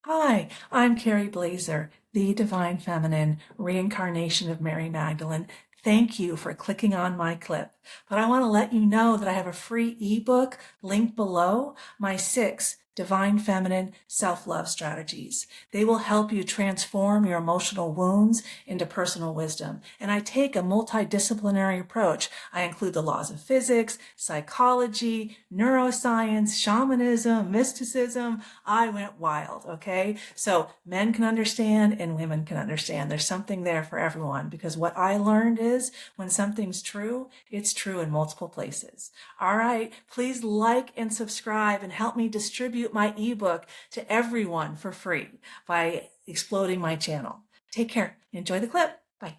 Hi, I'm Carrie Blazer, the Divine Feminine, reincarnation of Mary Magdalene. Thank you for clicking on my clip. But I want to let you know that I have a free ebook linked below, my 6 Divine Feminine Self-Love Strategies. They will help you transform your emotional wounds into personal wisdom. And I take a multidisciplinary approach. I include the laws of physics, psychology, neuroscience, shamanism, mysticism. I went wild, okay? So men can understand and women can understand. There's something there for everyone because what I learned is when something's true, it's true in multiple places. All right, please like and subscribe and help me distribute my ebook to everyone for free by exploding my channel. Take care. Enjoy the clip. Bye.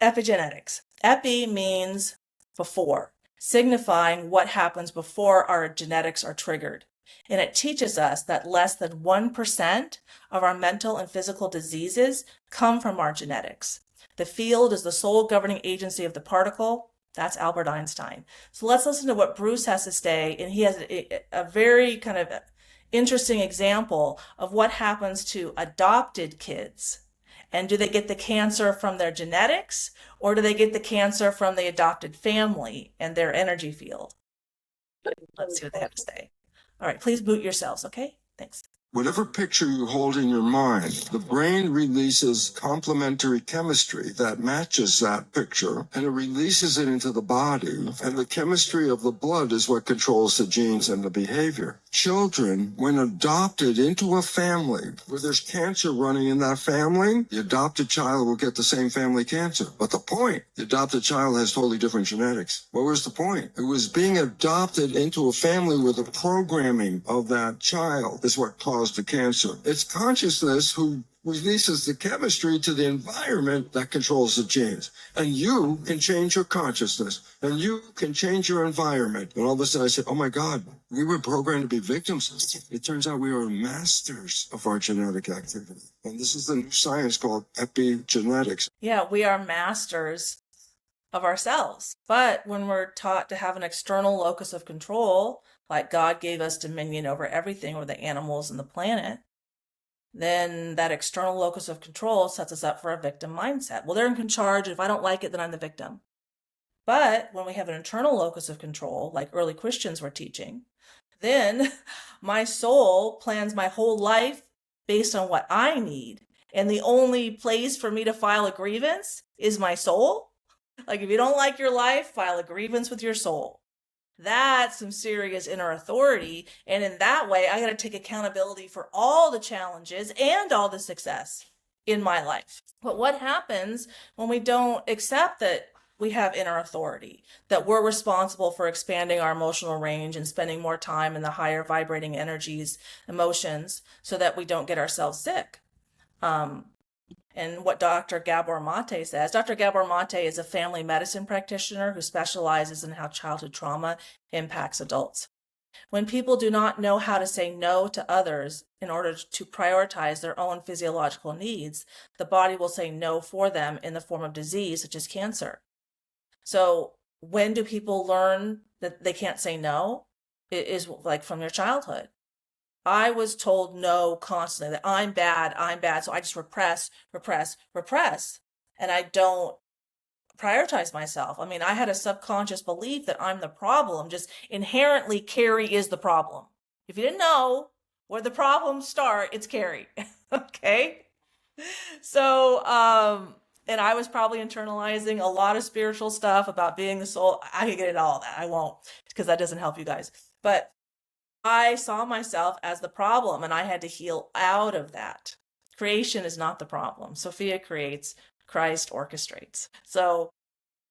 Epigenetics. Epi means before, signifying what happens before our genetics are triggered. And it teaches us that less than 1% of our mental and physical diseases come from our genetics. The field is the sole governing agency of the particle. That's Albert Einstein. So let's listen to what Bruce has to say. And he has a very kind of interesting example of what happens to adopted kids. And do they get the cancer from their genetics, or do they get the cancer from the adopted family and their energy field? Let's see what they have to say. All right, please mute yourselves, okay? Thanks. Whatever picture you hold in your mind, the brain releases complementary chemistry that matches that picture, and it releases it into the body. And the chemistry of the blood is what controls the genes and the behavior. Children, when adopted into a family where there's cancer running in that family, the adopted child will get the same family cancer. But the point, the adopted child has totally different genetics. What was the point? It was being adopted into a family where the programming of that child is what caused the cancer. It's consciousness who releases the chemistry to the environment that controls the genes. And you can change your consciousness and you can change your environment. And all of a sudden I said, oh my God, we were programmed to be victims. It turns out we are masters of our genetic activity. And this is the new science called epigenetics. Yeah, we are masters of ourselves. But when we're taught to have an external locus of control, like God gave us dominion over everything, over the animals and the planet, then that external locus of control sets us up for a victim mindset. Well, they're in charge. If I don't like it, then I'm the victim. But when we have an internal locus of control, like early Christians were teaching, then my soul plans my whole life based on what I need. And the only place for me to file a grievance is my soul. Like if you don't like your life, file a grievance with your soul. That's some serious inner authority. And in that way, I got to take accountability for all the challenges and all the success in my life. But what happens when we don't accept that we have inner authority, that we're responsible for expanding our emotional range and spending more time in the higher vibrating energies, emotions, so that we don't get ourselves sick? And what Dr. Gabor Mate says. Dr. Gabor Mate is a family medicine practitioner who specializes in how childhood trauma impacts adults. When people do not know how to say no to others in order to prioritize their own physiological needs, the body will say no for them in the form of disease, such as cancer. So when do people learn that they can't say no? It is like from their childhood. I was told no constantly, that I'm bad. So I just repress. And I don't prioritize myself. I mean, I had a subconscious belief that I'm the problem. Just inherently, Carrie is the problem. If you didn't know where the problems start, it's Carrie. Okay? So, and I was probably internalizing a lot of spiritual stuff about being the soul. I could get into all that. I won't, because that doesn't help you guys. But I saw myself as the problem and I had to heal out of that. Creation is not the problem. Sophia creates, Christ orchestrates. So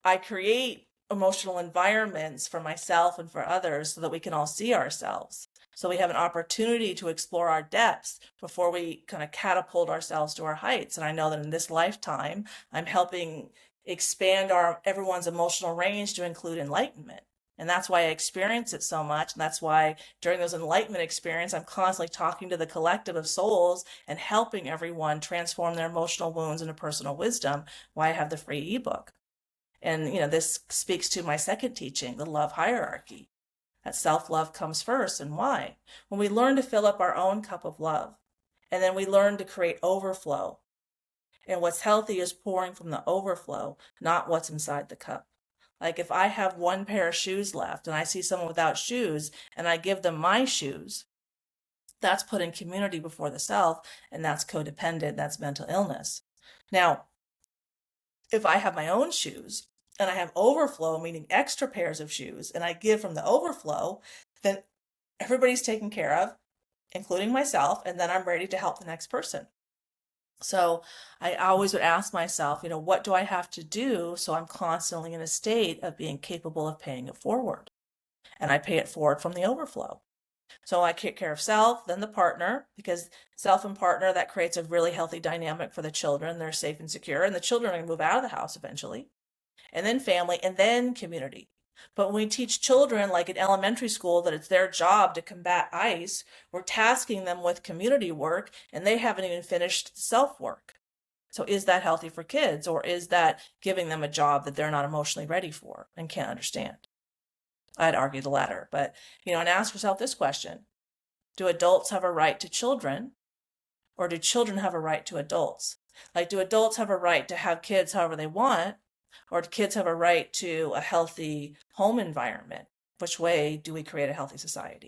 I create emotional environments for myself and for others so that we can all see ourselves. So we have an opportunity to explore our depths before we kind of catapult ourselves to our heights. And I know that in this lifetime, I'm helping expand everyone's emotional range to include enlightenment. And that's why I experience it so much. And that's why during those enlightenment experiences, I'm constantly talking to the collective of souls and helping everyone transform their emotional wounds into personal wisdom. Why I have the free ebook. And, this speaks to my second teaching, the love hierarchy. That self-love comes first. And why? When we learn to fill up our own cup of love, and then we learn to create overflow. And what's healthy is pouring from the overflow, not what's inside the cup. Like if I have one pair of shoes left and I see someone without shoes and I give them my shoes, that's putting community before the self, and that's codependent, that's mental illness. Now, if I have my own shoes and I have overflow, meaning extra pairs of shoes, and I give from the overflow, then everybody's taken care of, including myself, and then I'm ready to help the next person. So I always would ask myself, what do I have to do so I'm constantly in a state of being capable of paying it forward? And I pay it forward from the overflow. So I take care of self, then the partner, because self and partner, that creates a really healthy dynamic for the children. They're safe and secure, and the children are going to move out of the house eventually. And then family, and then community. But when we teach children, like in elementary school, that it's their job to combat ICE, we're tasking them with community work, and they haven't even finished self-work. So is that healthy for kids, or is that giving them a job that they're not emotionally ready for and can't understand? I'd argue the latter. But, and ask yourself this question. Do adults have a right to children, or do children have a right to adults? Like, do adults have a right to have kids however they want, or do kids have a right to a healthy home environment? Which way do we create a healthy society?